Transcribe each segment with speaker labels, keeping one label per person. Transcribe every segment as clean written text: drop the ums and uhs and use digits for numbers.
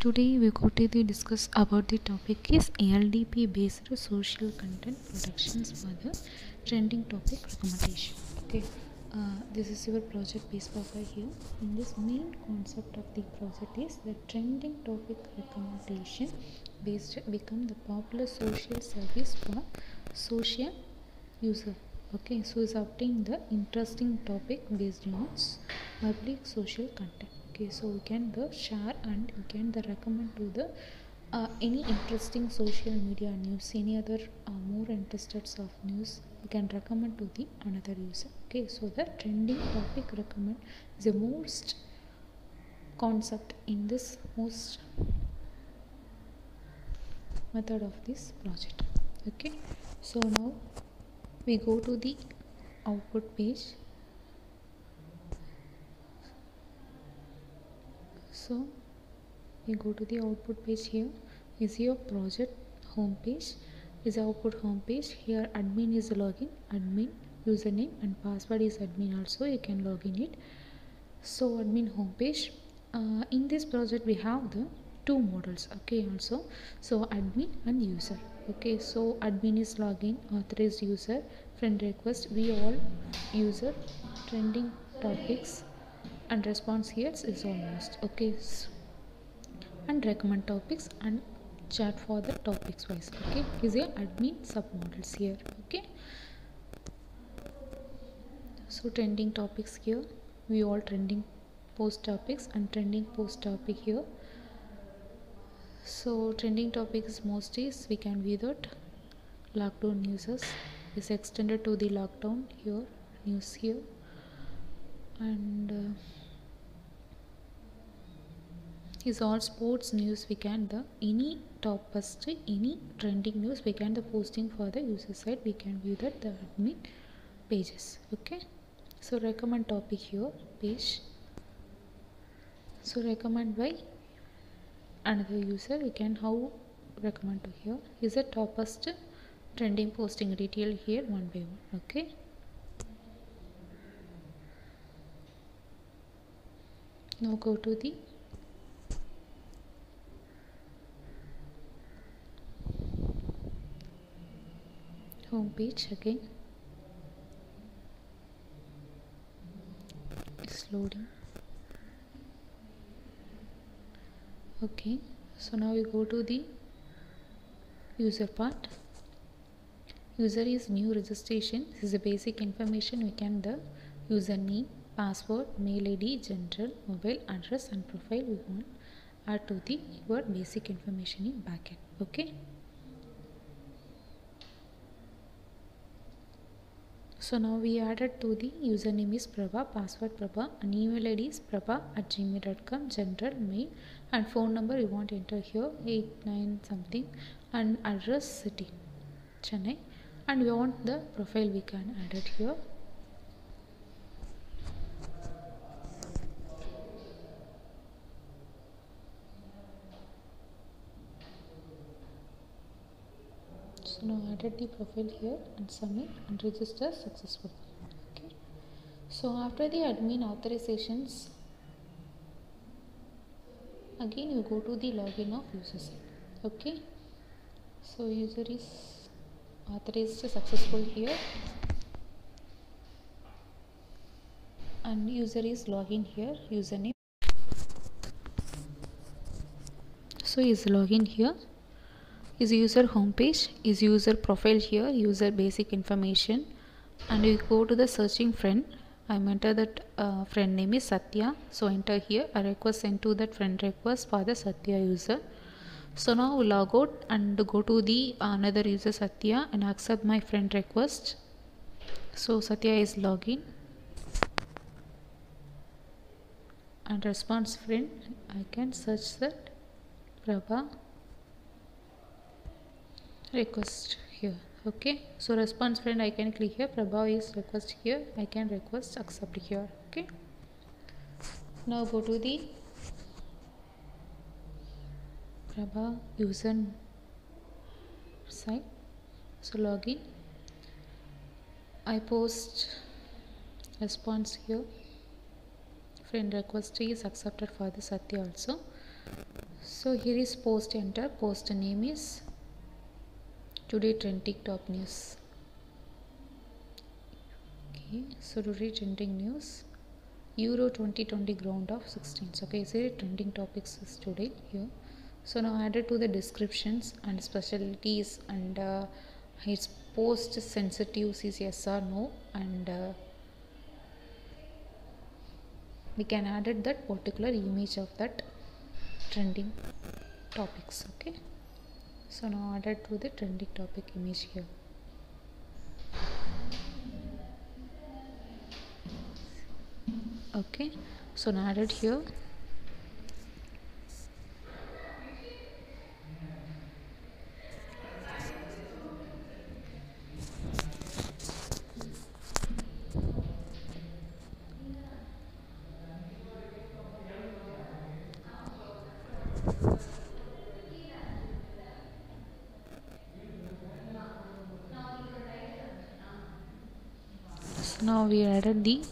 Speaker 1: Today we go to discuss about the topic is ALDP based social content productions for the trending topic recommendation. Okay, this is your project based paper here. In this main concept of the project is the trending topic recommendation based become the popular social service for social user. Okay, so is obtain the interesting topic based on public social content. Okay, so we can the share and we can the recommend to the any interesting social media news, any other more interested of news we can recommend to the another user. Okay, so the trending topic recommend is the most concept in this most method of this project. Okay, so now we go to the output page. So we go to the output page. Here is your project home page, is output home page. Here admin is the login, admin username and password is admin also, you can log in it. So admin home page. In this project we have the two models. Okay, also so admin and user. Okay, so admin is login, authorized user, friend request, we all user, trending topics and response here is almost. Okay, and recommend topics and chat for the topics wise. Okay, is a admin submodels here. Okay, so trending topics here, we all trending post topics and trending post topic here. So trending topics most is we can view that lockdown news is extended to the lockdown here, news here, and is all sports news. We can the any top post, any trending news we can the posting for the user side, we can view that the admin pages. Okay, so recommend topic here page, so recommend by another user, we can how recommend to here is a top post trending posting detail here one by one. Okay, now go to the home page again. It's loading. Okay, so now we go to the user part. User is new registration. This is the basic information. We can the username, password, mail ID, general, mobile address and profile we want add to the your basic information in backend. Okay, so now we added to the username is Prabha, password Prabha, and email ID is prabha@gmail.com, general, mail and phone number we want to enter here 89 something, and address city Chennai, and we want the profile we can add it here. So now added the profile here and submit and register successfully. Okay, so after the admin authorizations, again you go to the login of user side. Okay, so user is authorized successful here and user is login here, username, so is login here, is user homepage, is user profile here, user basic information, and we go to the searching friend. I enter that friend name is Satya, so enter here a request sent to that friend request for the Satya user. So now log out and go to the another user Satya and accept my friend request. So Satya is login and response friend, I can search that Prabha request here. Okay, so response friend I can click here, Prabha is request here, I can request accept here. Okay, now go to the Prabha user site, so login, I post response here, friend request is accepted for the Satya also. So here is post, enter. Post name is today trending top news. Okay, so today trending news, Euro 2020 ground of 16s. Okay, so trending topics is today here. So now added to the descriptions and specialties and its post sensitive is yes or no, and we can added that particular image of that trending topics. Okay, so now added to the trending topic image here. Okay, so now added here. So now we added the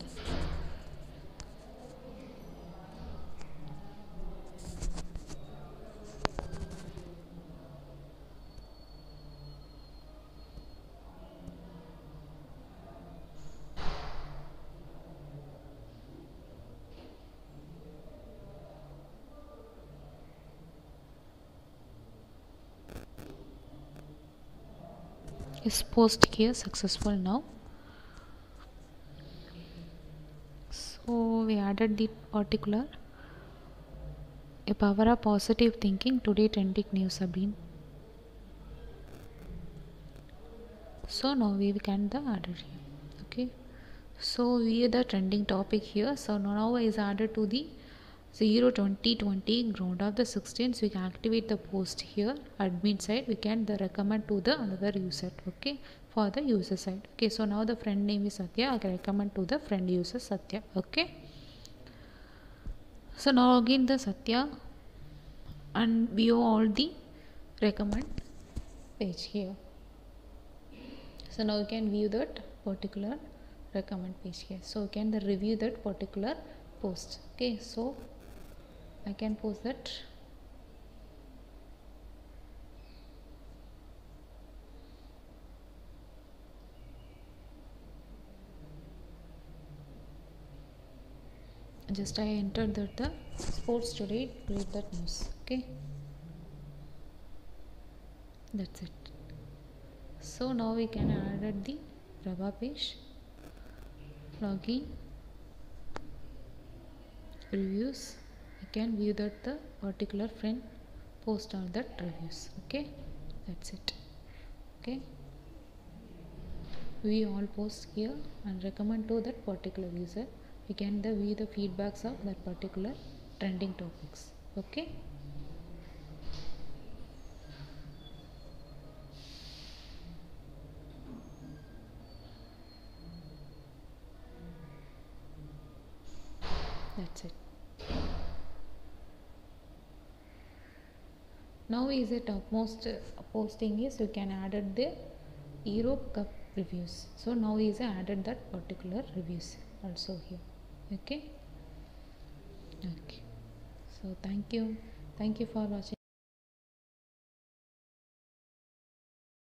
Speaker 1: is post here successful now. So we added the particular a power of positive thinking today trending news have been. So now we can the added here. Okay, so we are the trending topic here. So now is added to the 0 2020 ground of the 16th. We can activate the post here admin side. We can the recommend to the another user. Okay, for the user side. Okay, so now the friend name is Satya. I can recommend to the friend user Satya. Okay, so now again the Satya and view all the recommend page here. So now you can view that particular recommend page here. So you can the review that particular post. Okay, so I can post that. Just I entered that the sports today, read that news. Okay, that's it. So now we can add the Prabha page, login, reviews. You can view that the particular friend post all that reviews. Okay, that's it. Okay, we all post here and recommend to that particular user. We can the view the feedbacks of that particular trending topics. Okay, that's it. Now is the topmost posting is you can added the Europe Cup reviews. So now is added that particular reviews also here. Okay, so thank you for watching.